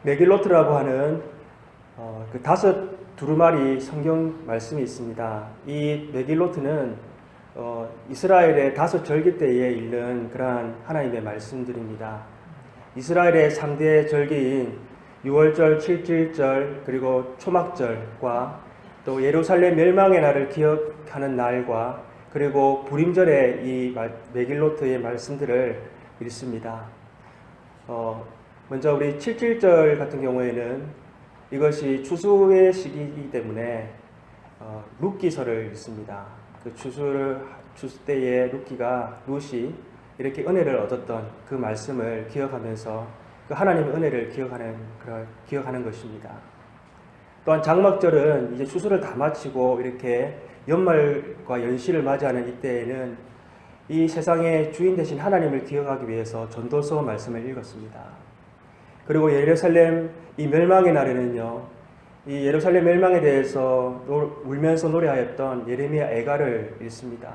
메길로트라고 하는 그 5두루마리 성경 말씀이 있습니다. 이 메길로트는 이스라엘의 5절기 때에 읽는 그러한 하나님의 말씀들입니다. 이스라엘의 3대 절기인 6월절, 7.7절, 그리고 초막절과 또 예루살렘 멸망의 날을 기억하는 날과 그리고 부림절의 이 메길로트의 말씀들을 읽습니다. 먼저 우리 7.7절 같은 경우에는 이것이 추수의 시기이기 때문에 룻기서를 읽습니다. 그 추수 때에 룻이 이렇게 은혜를 얻었던 그 말씀을 기억하면서 그 하나님의 은혜를 기억하는 것입니다. 또한 장막절은 이제 추수를 다 마치고 이렇게 연말과 연시를 맞이하는 이때에는 이 세상의 주인 되신 하나님을 기억하기 위해서 전도서 말씀을 읽었습니다. 그리고 예루살렘 이 멸망의 날에는요, 이 예루살렘 멸망에 대해서 울면서 노래하였던 예레미야 애가를 읽습니다.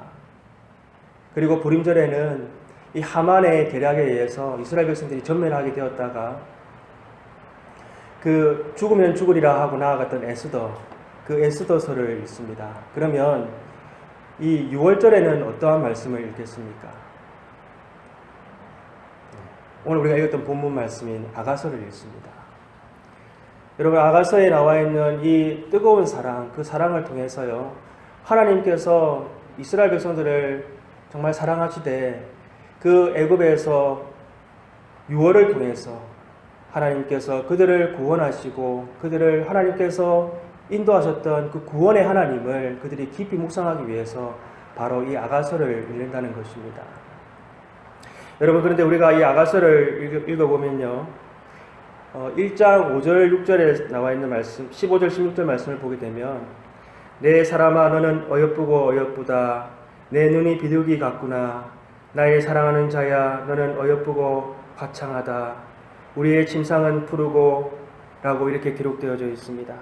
그리고 부림절에는 이 하만의 계략에 의해서 이스라엘 백성들이 전멸하게 되었다가 그 죽으면 죽으리라 하고 나아갔던 그 에스더서를 읽습니다. 그러면 이 6월절에는 어떠한 말씀을 읽겠습니까? 오늘 우리가 읽었던 본문 말씀인 아가서를 읽습니다. 여러분, 아가서에 나와 있는 이 뜨거운 사랑, 그 사랑을 통해서요, 하나님께서 이스라엘 백성들을 정말 사랑하시되 그 애굽에서 유월을 통해서 하나님께서 그들을 구원하시고 그들을 하나님께서 인도하셨던 그 구원의 하나님을 그들이 깊이 묵상하기 위해서 바로 이 아가서를 읽는다는 것입니다. 여러분, 그런데 우리가 이 아가서를 읽어보면요, 1장 5절 6절에 나와 있는 말씀, 15절 16절 말씀을 보게 되면 내 사람아 너는 어여쁘고 어여쁘다. 내 눈이 비둘기 같구나. 나의 사랑하는 자야 너는 어여쁘고 화창하다. 우리의 침상은 푸르고 라고 이렇게 기록되어져 있습니다.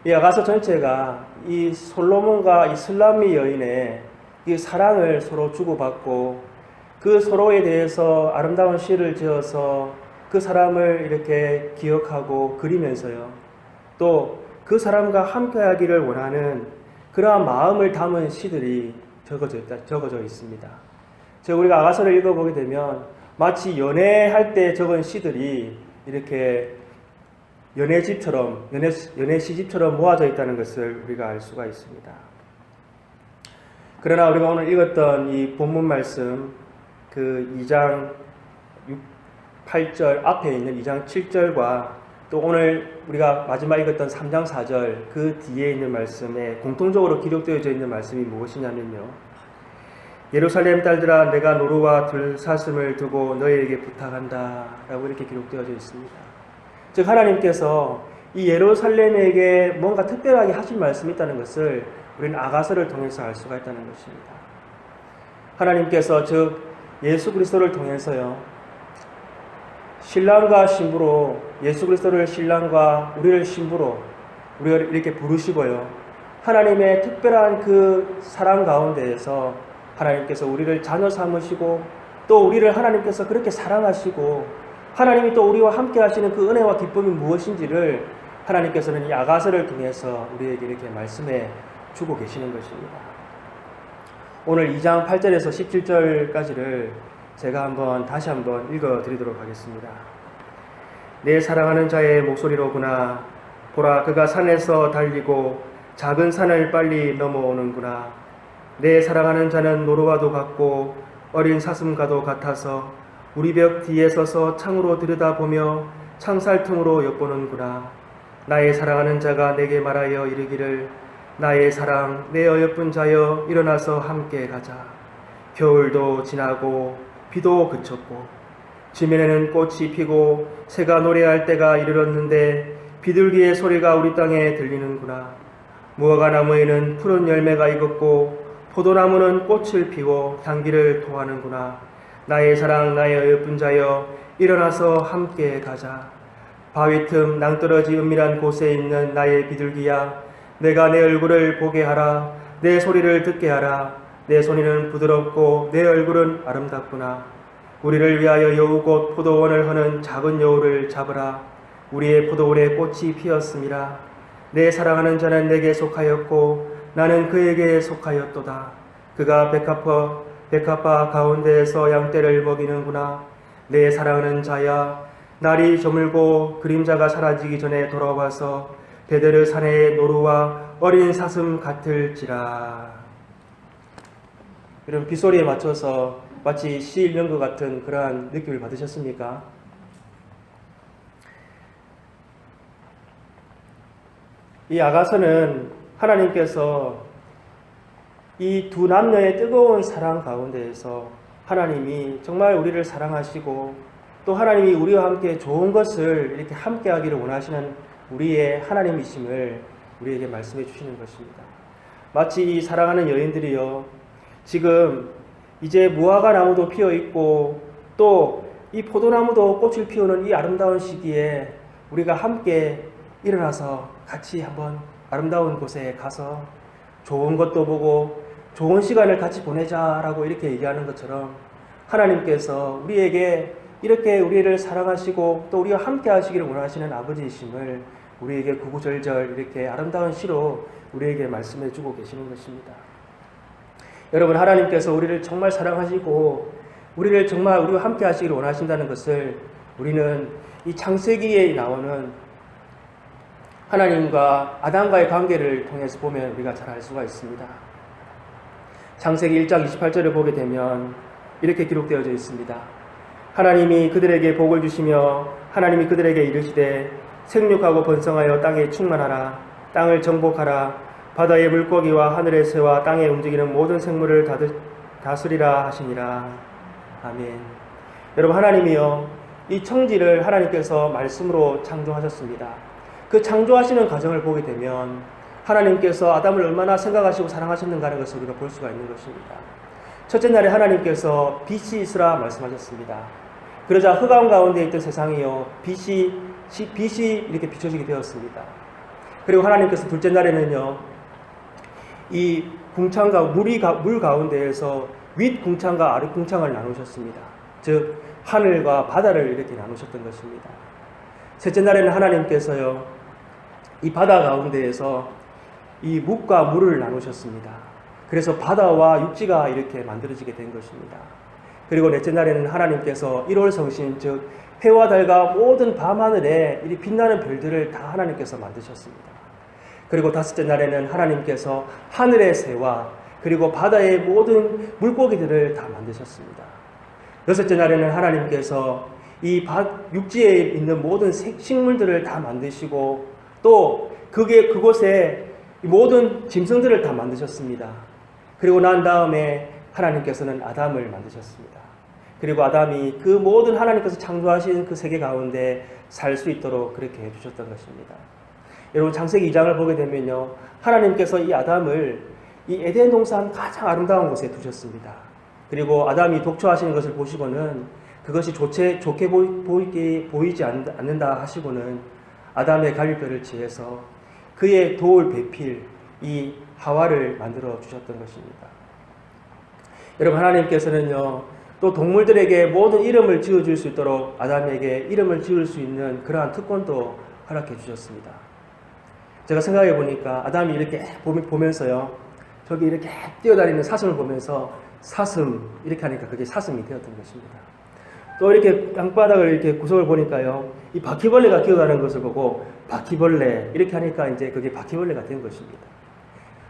이 아가서 전체가 이 솔로몬과 이 슬람미 여인의 이 사랑을 서로 주고받고 그 서로에 대해서 아름다운 시를 지어서 그 사람을 이렇게 기억하고 그리면서요, 또 그 사람과 함께하기를 원하는 그러한 마음을 담은 시들이 적어져 있습니다. 제가 우리가 아가서를 읽어보게 되면 마치 연애할 때 적은 시들이 이렇게 연애 시집처럼 모아져 있다는 것을 우리가 알 수가 있습니다. 그러나 우리가 오늘 읽었던 이 본문 말씀, 그 2장 8절 앞에 있는 2장 7절과 또 오늘 우리가 마지막 읽었던 3장 4절 그 뒤에 있는 말씀에 공통적으로 기록되어져 있는 말씀이 무엇이냐면요, 예루살렘 딸들아 내가 노루와 들사슴을 두고 너희에게 부탁한다 라고 이렇게 기록되어져 있습니다. 즉 하나님께서 이 예루살렘에게 뭔가 특별하게 하신 말씀이 있다는 것을 우리는 아가서를 통해서 알 수가 있다는 것입니다. 하나님께서 즉 예수 그리스도를 통해서요, 신랑과 신부로 예수 그리스도를 신랑과 우리를 신부로 우리가 이렇게 부르시고요, 하나님의 특별한 그 사랑 가운데에서 하나님께서 우리를 자녀 삼으시고 또 우리를 하나님께서 그렇게 사랑하시고 하나님이 또 우리와 함께 하시는 그 은혜와 기쁨이 무엇인지를 하나님께서는 이 아가서를 통해서 우리에게 이렇게 말씀해 주고 계시는 것입니다. 오늘 2장 8절에서 17절까지를 제가 다시 한번 읽어드리도록 하겠습니다. 내 사랑하는 자의 목소리로구나. 보라, 그가 산에서 달리고 작은 산을 빨리 넘어오는구나. 내 사랑하는 자는 노루와도 같고 어린 사슴과도 같아서 우리 벽 뒤에 서서 창으로 들여다보며 창살틈으로 엿보는구나. 나의 사랑하는 자가 내게 말하여 이르기를 나의 사랑 내 어여쁜 자여 일어나서 함께 가자. 겨울도 지나고 비도 그쳤고 지면에는 꽃이 피고 새가 노래할 때가 이르렀는데 비둘기의 소리가 우리 땅에 들리는구나. 무화과 나무에는 푸른 열매가 익었고 포도나무는 꽃을 피워 향기를 토하는구나. 나의 사랑 나의 어여쁜 자여 일어나서 함께 가자. 바위 틈 낭떠러지 은밀한 곳에 있는 나의 비둘기야, 내가 내 얼굴을 보게 하라. 내 소리를 듣게 하라. 내 소리는 부드럽고 내 얼굴은 아름답구나. 우리를 위하여 여우 곧 포도원을 허는 작은 여우를 잡으라. 우리의 포도원에 꽃이 피었음이라. 내 사랑하는 자는 내게 속하였고 나는 그에게 속하였도다. 그가 백합화 가운데에서 양떼를 먹이는구나. 내 사랑하는 자야, 날이 저물고 그림자가 사라지기 전에 돌아와서 베데르 산의 노루와 어린 사슴 같을지라. 이런 빗소리에 맞춰서 마치 시 읽는 것 같은 그러한 느낌을 받으셨습니까? 이 아가서는 하나님께서 이 두 남녀의 뜨거운 사랑 가운데에서 하나님이 정말 우리를 사랑하시고 또 하나님이 우리와 함께 좋은 것을 이렇게 함께 하기를 원하시는 우리의 하나님이심을 우리에게 말씀해 주시는 것입니다. 마치 이 사랑하는 여인들이요, 지금 이제 무화과 나무도 피어 있고 또 이 포도나무도 꽃을 피우는 이 아름다운 시기에 우리가 함께 일어나서 같이 한번 아름다운 곳에 가서 좋은 것도 보고 좋은 시간을 같이 보내자라고 이렇게 얘기하는 것처럼 하나님께서 우리에게 이렇게 우리를 사랑하시고 또 우리와 함께 하시기를 원하시는 아버지이심을 우리에게 구구절절 이렇게 아름다운 시로 우리에게 말씀해 주고 계시는 것입니다. 여러분, 하나님께서 우리를 정말 사랑하시고 우리를 정말 우리와 함께 하시기를 원하신다는 것을 우리는 이 창세기에 나오는 하나님과 아담과의 관계를 통해서 보면 우리가 잘 알 수가 있습니다. 창세기 1장 28절을 보게 되면 이렇게 기록되어져 있습니다. 하나님이 그들에게 복을 주시며 하나님이 그들에게 이르시되 생육하고 번성하여 땅에 충만하라. 땅을 정복하라. 바다의 물고기와 하늘의 새와 땅에 움직이는 모든 생물을 다스리라 하시니라. 아멘. 여러분, 하나님이요, 이 청지를 하나님께서 말씀으로 창조하셨습니다. 그 창조하시는 과정을 보게 되면 하나님께서 아담을 얼마나 생각하시고 사랑하셨는가 하는 것을 우리가 볼 수가 있는 것입니다. 첫째 날에 하나님께서 빛이 있으라 말씀하셨습니다. 그러자 흑암 가운데 있던 세상이요, 빛이 이렇게 비춰지게 되었습니다. 그리고 하나님께서 둘째 날에는요, 이 궁창과 물 가운데에서 윗 궁창과 아래 궁창을 나누셨습니다. 즉 하늘과 바다를 이렇게 나누셨던 것입니다. 셋째 날에는 하나님께서요, 이 바다 가운데에서 이 묵과 물을 나누셨습니다. 그래서 바다와 육지가 이렇게 만들어지게 된 것입니다. 그리고 넷째 날에는 하나님께서 1월 성신, 즉 해와 달과 모든 밤하늘에 이 빛나는 별들을 다 하나님께서 만드셨습니다. 그리고 다섯째 날에는 하나님께서 하늘의 새와 그리고 바다의 모든 물고기들을 다 만드셨습니다. 여섯째 날에는 하나님께서 이 육지에 있는 모든 식물들을 다 만드시고 또 그곳에 모든 짐승들을 다 만드셨습니다. 그리고 난 다음에 하나님께서는 아담을 만드셨습니다. 그리고 아담이 그 모든 하나님께서 창조하신 그 세계 가운데 살 수 있도록 그렇게 해주셨던 것입니다. 여러분, 창세기 2장을 보게 되면요, 하나님께서 이 아담을 이 에덴 동산 가장 아름다운 곳에 두셨습니다. 그리고 아담이 독초하시는 것을 보시고는 그것이 좋게 보이지 않는다 하시고는 아담의 갈비뼈를 취해서 그의 도울 배필 이 하와를 만들어 주셨던 것입니다. 여러분, 하나님께서는요, 또 동물들에게 모든 이름을 지어줄 수 있도록 아담에게 이름을 지을 수 있는 그러한 특권도 허락해 주셨습니다. 제가 생각해 보니까 아담이 이렇게 보면서요, 저기 이렇게 뛰어다니는 사슴을 보면서 사슴 이렇게 하니까 그게 사슴이 되었던 것입니다. 또 이렇게 땅바닥을 이렇게 구석을 보니까요, 이 바퀴벌레가 기어가는 것을 보고 바퀴벌레 이렇게 하니까 이제 그게 바퀴벌레가 된 것입니다.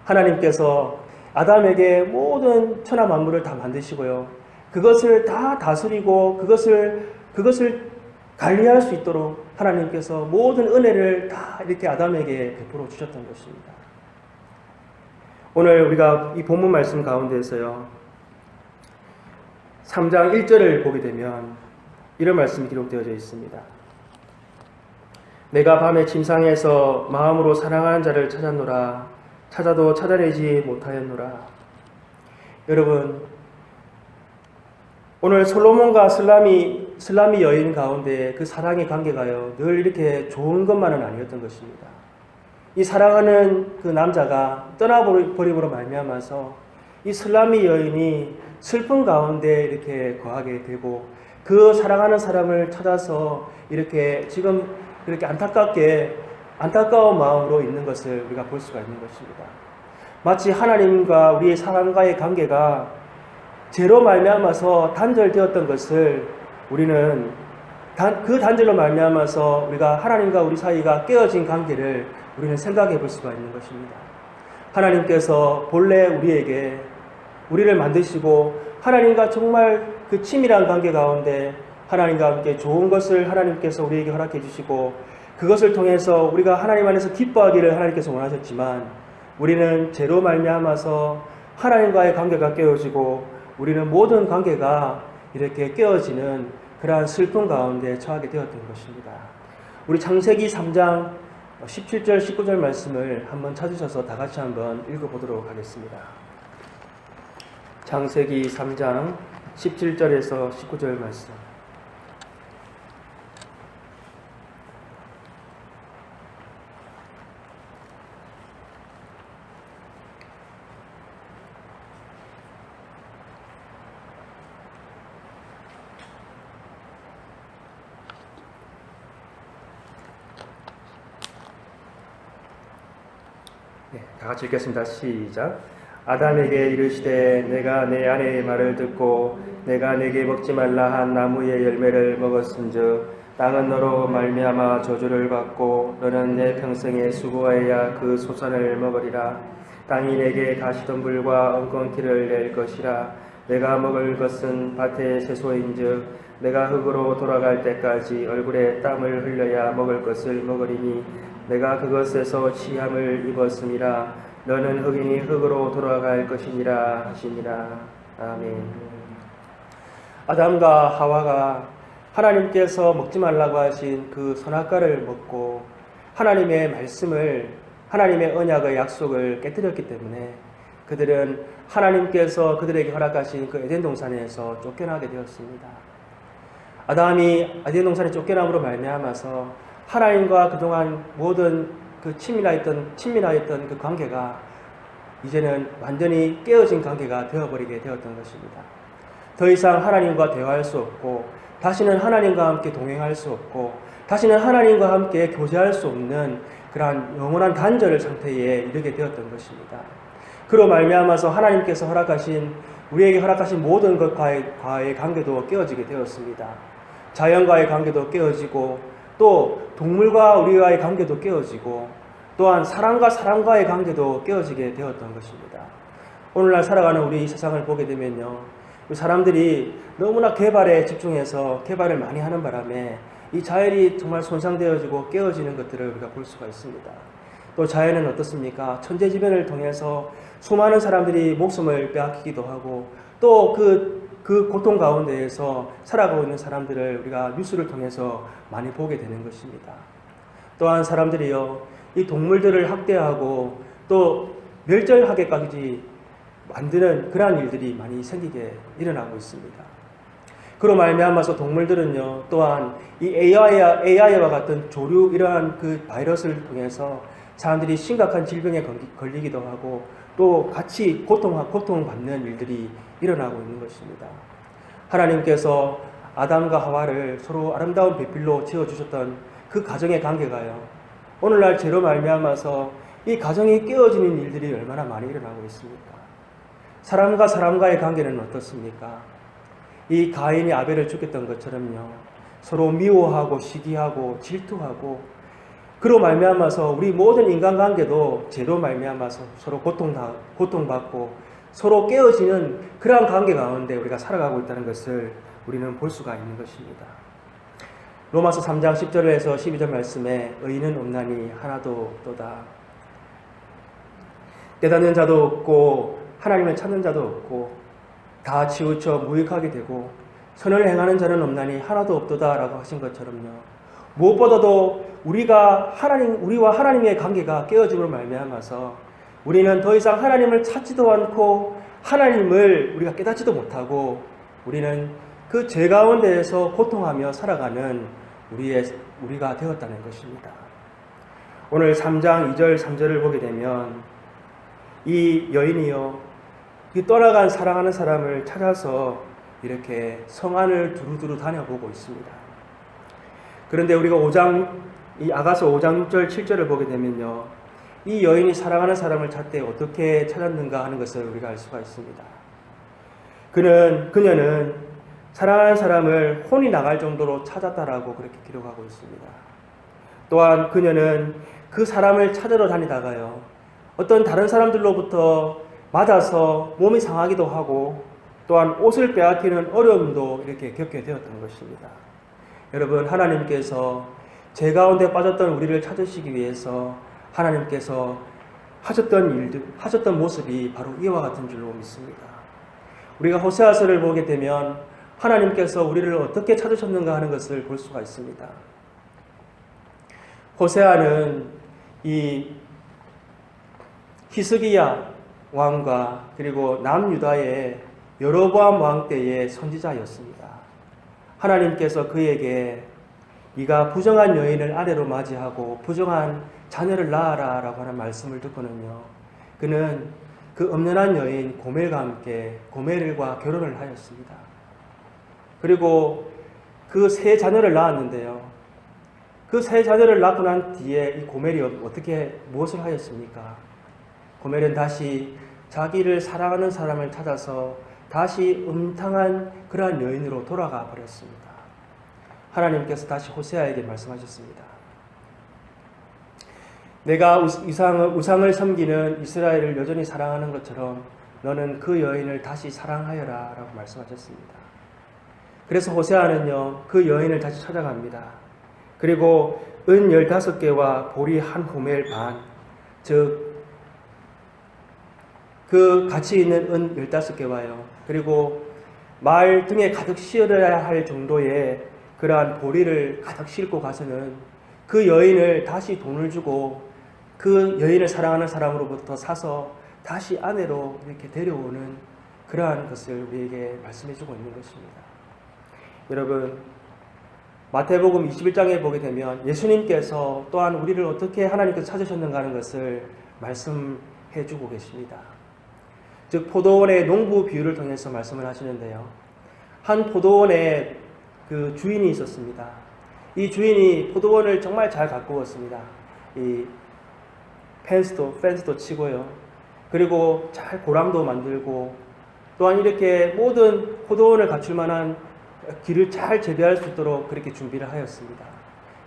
하나님께서 아담에게 모든 천하 만물을 다 만드시고요, 그것을 다 다스리고 그것을 관리할 수 있도록 하나님께서 모든 은혜를 다 이렇게 아담에게 베풀어 주셨던 것입니다. 오늘 우리가 이 본문 말씀 가운데서요, 3장 1절을 보게 되면 이런 말씀이 기록되어져 있습니다. 내가 밤에 침상에서 마음으로 사랑하는 자를 찾았노라. 찾아도 찾아내지 못하였노라. 여러분, 오늘 솔로몬과 슬라미 여인 가운데 그 사랑의 관계가요, 늘 이렇게 좋은 것만은 아니었던 것입니다. 이 사랑하는 그 남자가 떠나버림으로 말미암아서 이 슬라미 여인이 슬픔 가운데 이렇게 거하게 되고 그 사랑하는 사람을 찾아서 이렇게 지금 그렇게 안타까운 마음으로 있는 것을 우리가 볼 수가 있는 것입니다. 마치 하나님과 우리의 사람과의 관계가 죄로 말미암아서 단절되었던 것을 우리는 그 단절로 말미암아서 우리가 하나님과 우리 사이가 깨어진 관계를 우리는 생각해 볼 수가 있는 것입니다. 하나님께서 본래 우리를 만드시고 하나님과 정말 그 친밀한 관계 가운데 하나님과 함께 좋은 것을 하나님께서 우리에게 허락해 주시고 그것을 통해서 우리가 하나님 안에서 기뻐하기를 하나님께서 원하셨지만 우리는 죄로 말미암아서 하나님과의 관계가 깨어지고 우리는 모든 관계가 이렇게 깨어지는 그러한 슬픔 가운데 처하게 되었던 것입니다. 우리 창세기 3장 17절 19절 말씀을 한번 찾으셔서 다 같이 한번 읽어보도록 하겠습니다. 창세기 3장 17절에서 19절 말씀. 네, 다 같이 읽겠습니다. 시작. 아담에게 이르시되 내가 내 아내의 말을 듣고 내가 내게 먹지 말라 한 나무의 열매를 먹었은즉 땅은 너로 말미암아 저주를 받고 너는 내 평생에 수고하여야 그 소산을 먹으리라. 땅이 내게 가시덤불과 엉겅퀴를 낼 것이라. 내가 먹을 것은 밭의 채소인즉 내가 흙으로 돌아갈 때까지 얼굴에 땀을 흘려야 먹을 것을 먹으리니 내가 그것에서 취함을 입었음이라. 너는 흙이니 흙으로 돌아갈 것이니라 하시니라. 아멘. 아담과 하와가 하나님께서 먹지 말라고 하신 그 선악과를 먹고 하나님의 말씀을, 하나님의 언약의 약속을 깨뜨렸기 때문에 그들은 하나님께서 그들에게 허락하신 그 에덴 동산에서 쫓겨나게 되었습니다. 아담이 에덴 동산에 쫓겨남으로 말미암아서 하나님과 그동안 모든 그 친밀하였던 그 관계가 이제는 완전히 깨어진 관계가 되어버리게 되었던 것입니다. 더 이상 하나님과 대화할 수 없고 다시는 하나님과 함께 동행할 수 없고 다시는 하나님과 함께 교제할 수 없는 그러한 영원한 단절 상태에 이르게 되었던 것입니다. 그로 말미암아서 하나님께서 우리에게 허락하신 모든 것과의 관계도 깨어지게 되었습니다. 자연과의 관계도 깨어지고 또 동물과 우리와의 관계도 깨어지고 또한 사람과의 관계도 깨어지게 되었던 것입니다. 오늘날 살아가는 우리 이 세상을 보게 되면요, 사람들이 너무나 개발에 집중해서 개발을 많이 하는 바람에 이 자연이 정말 손상되어지고 깨어지는 것들을 우리가 볼 수가 있습니다. 또 자연은 어떻습니까? 천재지변을 통해서 수많은 사람들이 목숨을 빼앗기기도 하고 또 그 고통 가운데에서 살아가고 있는 사람들을 우리가 뉴스를 통해서 많이 보게 되는 것입니다. 또한 사람들이요, 이 동물들을 학대하고 또 멸절하게까지 만드는 그러한 일들이 많이 일어나고 있습니다. 그로 말미암아서 동물들은요, 또한 이 AI와 같은 조류 이러한 그 바이러스를 통해서 사람들이 심각한 질병에 걸리기도 하고 또 같이 고통받는 일들이 일어나고 있는 것입니다. 하나님께서 아담과 하와를 서로 아름다운 배필로 지어주셨던 그 가정의 관계가요, 오늘날 죄로 말미암아서 이 가정이 깨어지는 일들이 얼마나 많이 일어나고 있습니까? 사람과 사람과의 관계는 어떻습니까? 이 가인이 아벨을 죽였던 것처럼요, 서로 미워하고 시기하고 질투하고 그로 말미암아서 우리 모든 인간관계도 죄로 말미암아서 서로 고통받고 서로 깨어지는 그러한 관계 가운데 우리가 살아가고 있다는 것을 우리는 볼 수가 있는 것입니다. 로마서 3장 10절에서 12절 말씀에 의인은 없나니 하나도 없도다. 깨닫는 자도 없고 하나님을 찾는 자도 없고 다 치우쳐 무익하게 되고 선을 행하는 자는 없나니 하나도 없도다 라고 하신 것처럼요, 무엇보다도 우리와 하나님의 관계가 깨어짐으로 말미암아서 우리는 더 이상 하나님을 찾지도 않고 하나님을 우리가 깨닫지도 못하고 우리는 그 죄 가운데에서 고통하며 살아가는 우리가 되었다는 것입니다. 오늘 3장 2절 3절을 보게 되면 이 여인이요, 떠나간 사랑하는 사람을 찾아서 이렇게 성 안을 두루두루 다녀보고 있습니다. 그런데 우리가 5장 이 아가서 5장 6절 7절을 보게 되면요, 이 여인이 사랑하는 사람을 찾되 어떻게 찾았는가 하는 것을 우리가 알 수가 있습니다. 그녀는 사랑하는 사람을 혼이 나갈 정도로 찾았다라고 그렇게 기록하고 있습니다. 또한 그녀는 그 사람을 찾으러 다니다가요, 어떤 다른 사람들로부터 맞아서 몸이 상하기도 하고 또한 옷을 빼앗기는 어려움도 이렇게 겪게 되었던 것입니다. 여러분, 하나님께서 죄 가운데 빠졌던 우리를 찾으시기 위해서 하나님께서 하셨던 모습이 바로 이와 같은 줄로 믿습니다. 우리가 호세아서를 보게 되면 하나님께서 우리를 어떻게 찾으셨는가 하는 것을 볼 수가 있습니다. 호세아는 이 히스기야 왕과 그리고 남유다의 여로보암 왕 때의 선지자였습니다. 하나님께서 그에게 네가 부정한 여인을 아내로 맞이하고 부정한 자녀를 낳아라 라고 하는 말씀을 듣고는요, 그는 그 엄연한 여인 고멜과 함께 고멜과 결혼을 하였습니다. 그리고 그 세 자녀를 낳았는데요, 그 세 자녀를 낳고 난 뒤에 이 고멜이 무엇을 하였습니까? 고멜은 다시 자기를 사랑하는 사람을 찾아서 다시 음탕한 그러한 여인으로 돌아가 버렸습니다. 하나님께서 다시 호세아에게 말씀하셨습니다. 내가 우상을 섬기는 이스라엘을 여전히 사랑하는 것처럼 너는 그 여인을 다시 사랑하여라 라고 말씀하셨습니다. 그래서 호세아는요, 그 여인을 다시 찾아갑니다. 그리고 은 15개와 보리 한 호멜 반, 즉 그 가치 있는 은 15개와요, 그리고 말 등에 가득 씌어야 할 정도의 그러한 보리를 가득 싣고 가서는 그 여인을 다시 돈을 주고 그 여인을 사랑하는 사람으로부터 사서 다시 아내로 이렇게 데려오는 그러한 것을 우리에게 말씀해주고 있는 것입니다. 여러분, 마태복음 21장에 보게 되면 예수님께서 또한 우리를 어떻게 하나님께서 찾으셨는가 하는 것을 말씀해주고 계십니다. 즉 포도원의 농부 비유를 통해서 말씀을 하시는데요, 한 포도원에 그 주인이 있었습니다. 이 주인이 포도원을 정말 잘 가꾸었습니다. 이 펜스도 치고요, 그리고 잘 고랑도 만들고 또한 이렇게 모든 포도원을 갖출 만한 길을 잘 재배할 수 있도록 그렇게 준비를 하였습니다.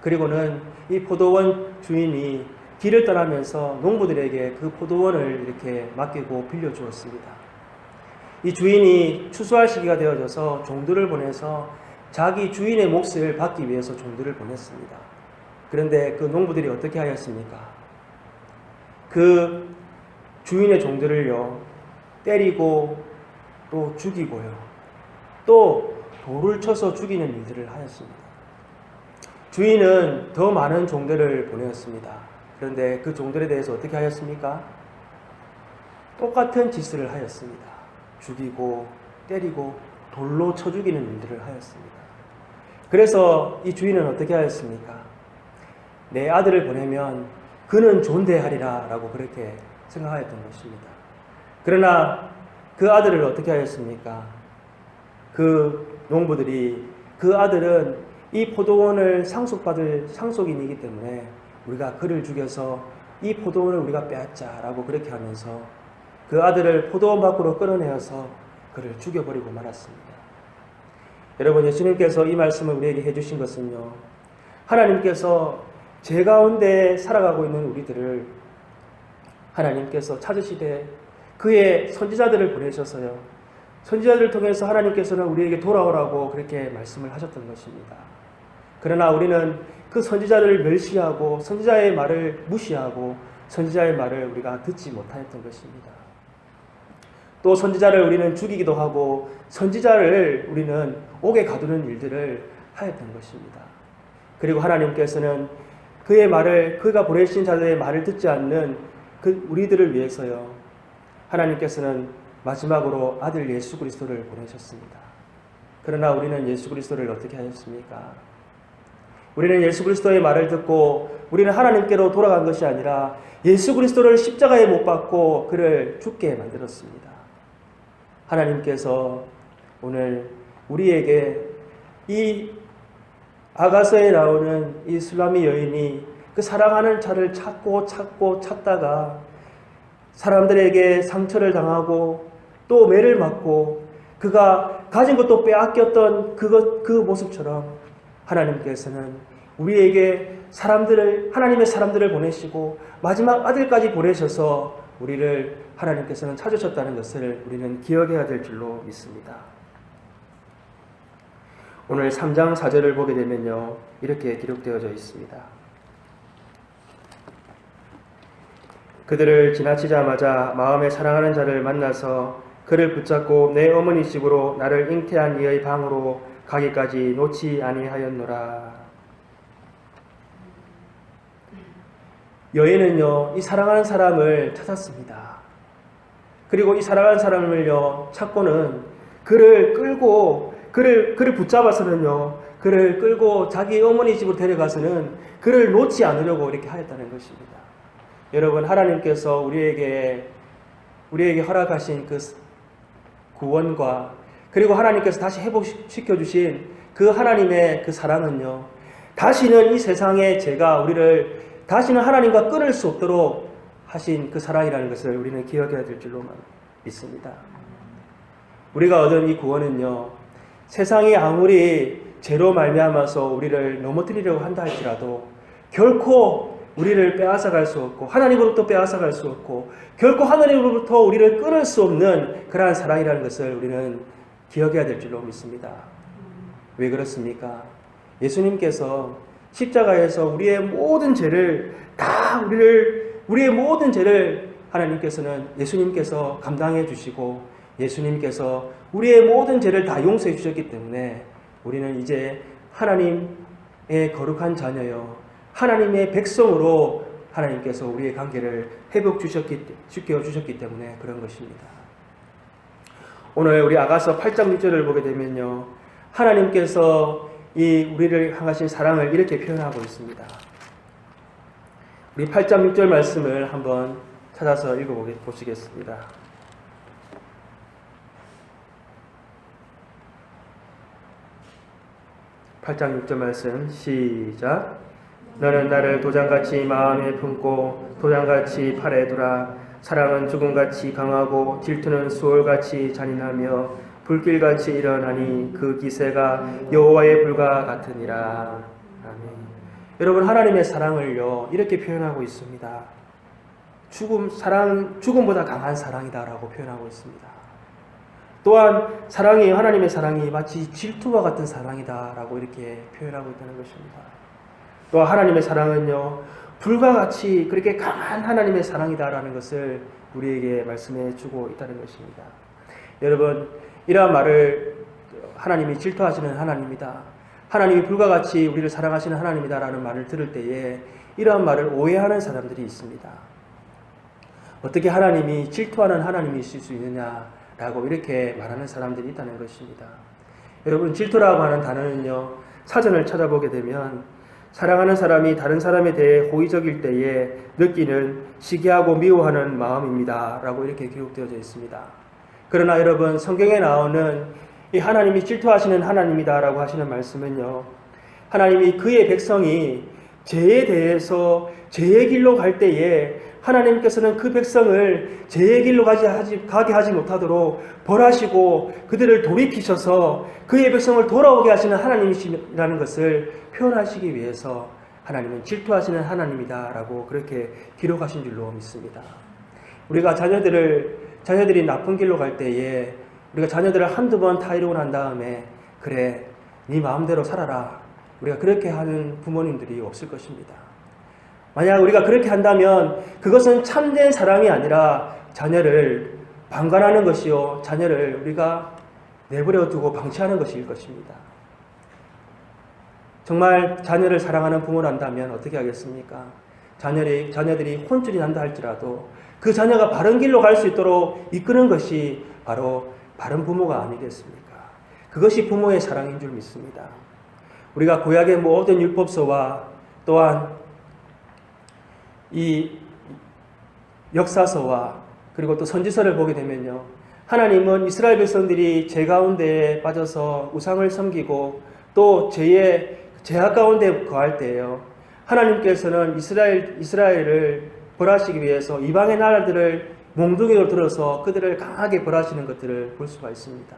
그리고는 이 포도원 주인이 길을 떠나면서 농부들에게 그 포도원을 이렇게 맡기고 빌려주었습니다. 이 주인이 추수할 시기가 되어져서 종들을 보내서 자기 주인의 몫을 받기 위해서 종들을 보냈습니다. 그런데 그 농부들이 어떻게 하였습니까? 그 주인의 종들을요, 때리고 또 죽이고요, 또 돌을 쳐서 죽이는 일들을 하였습니다. 주인은 더 많은 종들을 보내었습니다. 그런데 그 종들에 대해서 어떻게 하였습니까? 똑같은 짓을 하였습니다. 죽이고 때리고 돌로 쳐 죽이는 일들을 하였습니다. 그래서 이 주인은 어떻게 하였습니까? 내 아들을 보내면 그는 존대하리라 라고 그렇게 생각하였던 것입니다. 그러나 그 아들을 어떻게 하였습니까? 그 농부들이 그 아들은 이 포도원을 상속받을 상속인이기 때문에 우리가 그를 죽여서 이 포도원을 우리가 빼앗자라고 그렇게 하면서 그 아들을 포도원 밖으로 끌어내어서 그를 죽여버리고 말았습니다. 여러분, 예수님께서 이 말씀을 우리에게 해주신 것은요, 하나님께서 죄 가운데 살아가고 있는 우리들을 하나님께서 찾으시되 그의 선지자들을 보내셔서요, 선지자들을 통해서 하나님께서는 우리에게 돌아오라고 그렇게 말씀을 하셨던 것입니다. 그러나 우리는 그 선지자를 멸시하고 선지자의 말을 무시하고 선지자의 말을 우리가 듣지 못하였던 것입니다. 또 선지자를 우리는 죽이기도 하고 선지자를 우리는 옥에 가두는 일들을 하였던 것입니다. 그리고 하나님께서는 그의 말을, 그가 보내신 자들의 말을 듣지 않는 그 우리들을 위해서요, 하나님께서는 마지막으로 아들 예수 그리스도를 보내셨습니다. 그러나 우리는 예수 그리스도를 어떻게 하였습니까? 우리는 예수 그리스도의 말을 듣고 우리는 하나님께로 돌아간 것이 아니라 예수 그리스도를 십자가에 못 박고 그를 죽게 만들었습니다. 하나님께서 오늘 우리에게 이 아가서에 나오는 이 술라미 여인이 그 사랑하는 자를 찾고 찾다가 사람들에게 상처를 당하고 또 매를 맞고 그가 가진 것도 빼앗겼던 그 모습처럼 하나님께서는 우리에게 하나님의 사람들을 보내시고 마지막 아들까지 보내셔서 우리를 하나님께서는 찾으셨다는 것을 우리는 기억해야 될 줄로 믿습니다. 오늘 3장 4절을 보게 되면요, 이렇게 기록되어져 있습니다. 그들을 지나치자마자 마음에 사랑하는 자를 만나서 그를 붙잡고 내 어머니 집으로 나를 잉태한 이의 방으로 가기까지 놓지 아니하였노라. 여인은요, 이 사랑하는 사람을 찾았습니다. 그리고 이 사랑하는 사람을요, 찾고는 그를 붙잡아서는요, 그를 끌고 자기 어머니 집으로 데려가서는 그를 놓지 않으려고 이렇게 하였다는 것입니다. 여러분, 하나님께서 우리에게 허락하신 그 구원과 그리고 하나님께서 다시 회복시켜 주신 그 하나님의 그 사랑은요, 다시는 이 세상에 다시는 하나님과 끊을 수 없도록 하신 그 사랑이라는 것을 우리는 기억해야 될 줄로만 믿습니다. 우리가 얻은 이 구원은요, 세상이 아무리 죄로 말미암아서 우리를 넘어뜨리려고 한다 할지라도 결코 우리를 빼앗아갈 수 없고 하나님으로부터 빼앗아갈 수 없고 결코 하나님으로부터 우리를 끊을 수 없는 그러한 사랑이라는 것을 우리는 기억해야 될 줄로 믿습니다. 왜 그렇습니까? 예수님께서 십자가에서 우리의 모든 죄를 예수님께서 감당해 주시고 예수님께서 우리의 모든 죄를 다 용서해 주셨기 때문에 우리는 이제 하나님의 거룩한 자녀요, 하나님의 백성으로 하나님께서 우리의 관계를 회복시켜 주셨기 때문에 그런 것입니다. 오늘 우리 아가서 8장 6절을 보게 되면요, 하나님께서 이 우리를 향하신 사랑을 이렇게 표현하고 있습니다. 우리 8장 6절 말씀을 한번 찾아서 읽어보시겠습니다. 8장 6절 말씀 시작. 너는 나를 도장같이 마음에 품고 도장같이 팔에 두라. 사랑은 죽음같이 강하고 질투는 수월같이 잔인하며 불길같이 일어나니 그 기세가 여호와의 불과 같으니라. 아멘. 여러분, 하나님의 사랑을요, 이렇게 표현하고 있습니다. 죽음보다 강한 사랑이다라고 표현하고 있습니다. 또한 하나님의 사랑이 마치 질투와 같은 사랑이다라고 이렇게 표현하고 있다는 것입니다. 또 하나님의 사랑은요, 불과 같이 그렇게 강한 하나님의 사랑이다라는 것을 우리에게 말씀해 주고 있다는 것입니다. 여러분, 이러한 말을 하나님이 질투하시는 하나님이다, 하나님이 불과 같이 우리를 사랑하시는 하나님이다라는 말을 들을 때에 이러한 말을 오해하는 사람들이 있습니다. 어떻게 하나님이 질투하는 하나님이실 수 있느냐라고 이렇게 말하는 사람들이 있다는 것입니다. 여러분, 질투라고 하는 단어는요, 사전을 찾아보게 되면 사랑하는 사람이 다른 사람에 대해 호의적일 때에 느끼는 시기하고 미워하는 마음입니다 라고 이렇게 기록되어져 있습니다. 그러나 여러분, 성경에 나오는 이 하나님이 질투하시는 하나님이다 라고 하시는 말씀은요, 하나님이 그의 백성이 죄에 대해서 죄의 길로 갈 때에 하나님께서는 그 백성을 죄의 길로 가게 하지 못하도록 벌하시고 그들을 돌이키셔서 그의 백성을 돌아오게 하시는 하나님이시라는 것을 표현하시기 위해서 하나님은 질투하시는 하나님이다라고 그렇게 기록하신 줄로 믿습니다. 우리가 자녀들이 나쁜 길로 갈 때에 우리가 자녀들을 한두 번 타이르고 난 다음에 그래, 네 마음대로 살아라, 우리가 그렇게 하는 부모님들이 없을 것입니다. 만약 우리가 그렇게 한다면 그것은 참된 사랑이 아니라 자녀를 방관하는 것이요, 자녀를 우리가 내버려 두고 방치하는 것일 것입니다. 정말 자녀를 사랑하는 부모란다면 어떻게 하겠습니까? 자녀들이 혼쭐이 난다 할지라도 그 자녀가 바른 길로 갈 수 있도록 이끄는 것이 바로 바른 부모가 아니겠습니까? 그것이 부모의 사랑인 줄 믿습니다. 우리가 구약의 모든 율법서와 또한 이 역사서와 그리고 또 선지서를 보게 되면요, 하나님은 이스라엘 백성들이 죄 가운데 빠져서 우상을 섬기고 또 죄의 죄악 가운데 거할 때예요. 하나님께서는 이스라엘을 벌하시기 위해서 이방의 나라들을 몽둥이로 들어서 그들을 강하게 벌하시는 것들을 볼 수가 있습니다.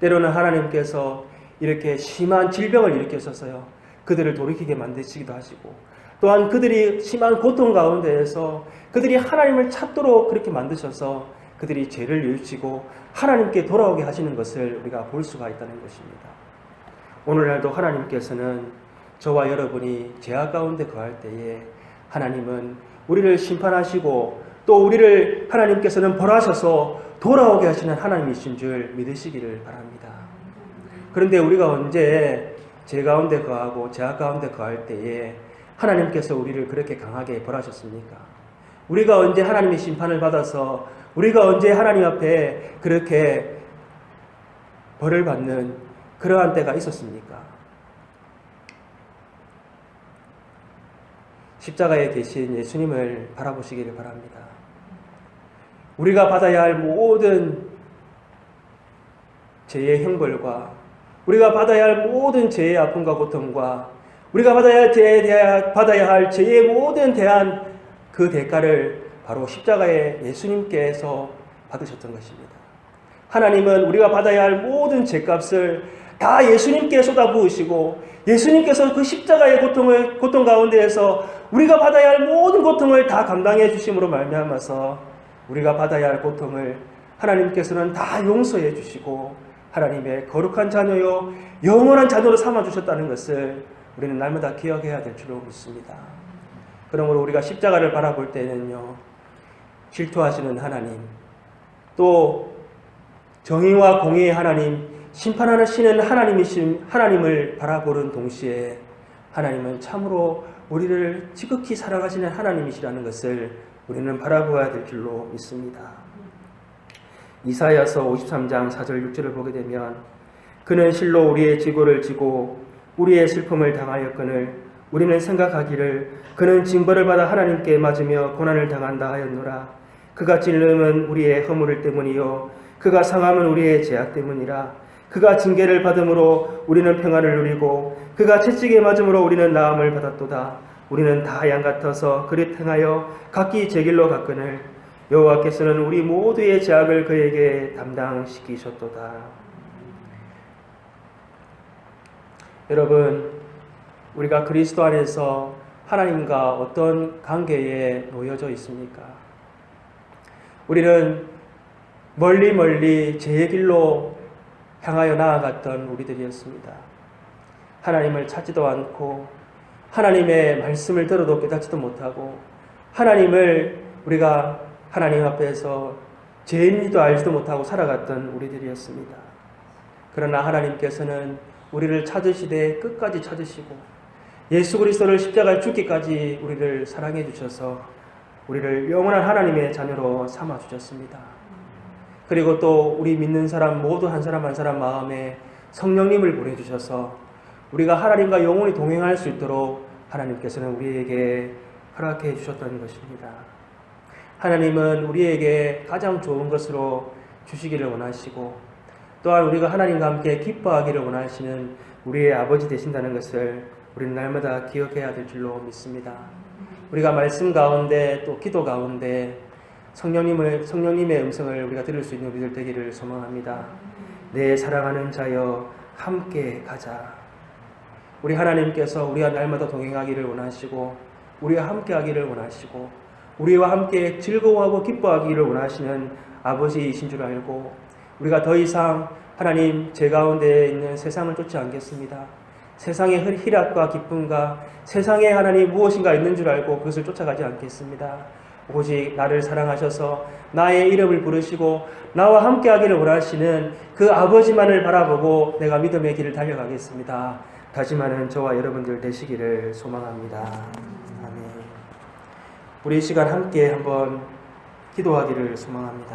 때로는 하나님께서 이렇게 심한 질병을 일으켜서요 그들을 돌이키게 만드시기도 하시고, 또한 그들이 심한 고통 가운데에서 그들이 하나님을 찾도록 그렇게 만드셔서 그들이 죄를 뉘우치고 하나님께 돌아오게 하시는 것을 우리가 볼 수가 있다는 것입니다. 오늘날도 하나님께서는 저와 여러분이 죄악 가운데 거할 때에 하나님은 우리를 심판하시고 또 우리를 하나님께서는 벌하셔서 돌아오게 하시는 하나님이신 줄 믿으시기를 바랍니다. 그런데 우리가 언제 죄 가운데 거하고 죄악 가운데 거할 때에 하나님께서 우리를 그렇게 강하게 벌하셨습니까? 우리가 언제 하나님의 심판을 받아서 우리가 언제 하나님 앞에 그렇게 벌을 받는 그러한 때가 있었습니까? 십자가에 계신 예수님을 바라보시기를 바랍니다. 우리가 받아야 할 모든 죄의 형벌과 우리가 받아야 할 모든 죄의 아픔과 고통과 우리가 받아야 할 죄의 모든 대한 그 대가를 바로 십자가에 예수님께서 받으셨던 것입니다. 하나님은 우리가 받아야 할 모든 죄값을 다 예수님께 쏟아부으시고 예수님께서 그 십자가의 고통 가운데에서 우리가 받아야 할 모든 고통을 다 감당해 주심으로 말미암아서 우리가 받아야 할 고통을 하나님께서는 다 용서해 주시고 하나님의 거룩한 자녀요 영원한 자녀로 삼아주셨다는 것을 우리는 날마다 기억해야 될 줄로 믿습니다. 그러므로 우리가 십자가를 바라볼 때는요 질투하시는 하나님, 또 정의와 공의의 하나님, 심판하시는 하나님을 바라보는 동시에 하나님은 참으로 우리를 지극히 사랑하시는 하나님이시라는 것을 우리는 바라보아야 될 줄로 믿습니다. 이사야서 53장 4절 6절을 보게 되면 그는 실로 우리의 지고를 지고 우리의 슬픔을 당하였거늘 우리는 생각하기를 그는 징벌을 받아 하나님께 맞으며 고난을 당한다 하였노라. 그가 찔림은 우리의 허물 때문이요 그가 상함은 우리의 죄악 때문이라. 그가 징계를 받음으로 우리는 평안을 누리고 그가 채찍에 맞음으로 우리는 나음을 받았도다. 우리는 다 양 같아서 그릇 행하여 각기 제 길로 갔거늘 여호와께서는 우리 모두의 죄악을 그에게 담당시키셨도다. 여러분, 우리가 그리스도 안에서 하나님과 어떤 관계에 놓여져 있습니까? 우리는 멀리 죄의 길로 향하여 나아갔던 우리들이었습니다. 하나님을 찾지도 않고 하나님의 말씀을 들어도 깨닫지도 못하고 하나님을 우리가 하나님 앞에서 죄인지도 알지도 못하고 살아갔던 우리들이었습니다. 그러나 하나님께서는 우리를 찾으시되 끝까지 찾으시고 예수 그리스도를 십자가에 죽기까지 우리를 사랑해 주셔서 우리를 영원한 하나님의 자녀로 삼아 주셨습니다. 그리고 또 우리 믿는 사람 모두 한 사람 한 사람 마음에 성령님을 보내주셔서 우리가 하나님과 영원히 동행할 수 있도록 하나님께서는 우리에게 허락해 주셨던 것입니다. 하나님은 우리에게 가장 좋은 것으로 주시기를 원하시고 또한 우리가 하나님과 함께 기뻐하기를 원하시는 우리의 아버지 되신다는 것을 우리는 날마다 기억해야 될 줄로 믿습니다. 우리가 말씀 가운데 또 기도 가운데 성령님의 음성을 우리가 들을 수 있는 우리들 되기를 소망합니다. 내 사랑하는 자여 함께 가자. 우리 하나님께서 우리와 날마다 동행하기를 원하시고 우리와 함께하기를 원하시고 우리와 함께 즐거워하고 기뻐하기를 원하시는 아버지이신 줄 알고 우리가 더 이상 하나님 죄 가운데 있는 세상을 쫓지 않겠습니다. 세상의 희락과 기쁨과 세상에 하나님 무엇인가 있는 줄 알고 그것을 쫓아가지 않겠습니다. 오직 나를 사랑하셔서 나의 이름을 부르시고 나와 함께하기를 원하시는 그 아버지만을 바라보고 내가 믿음의 길을 달려가겠습니다. 다짐하는 저와 여러분들 되시기를 소망합니다. 아멘. 우리 이 시간 함께 한번 기도하기를 소망합니다.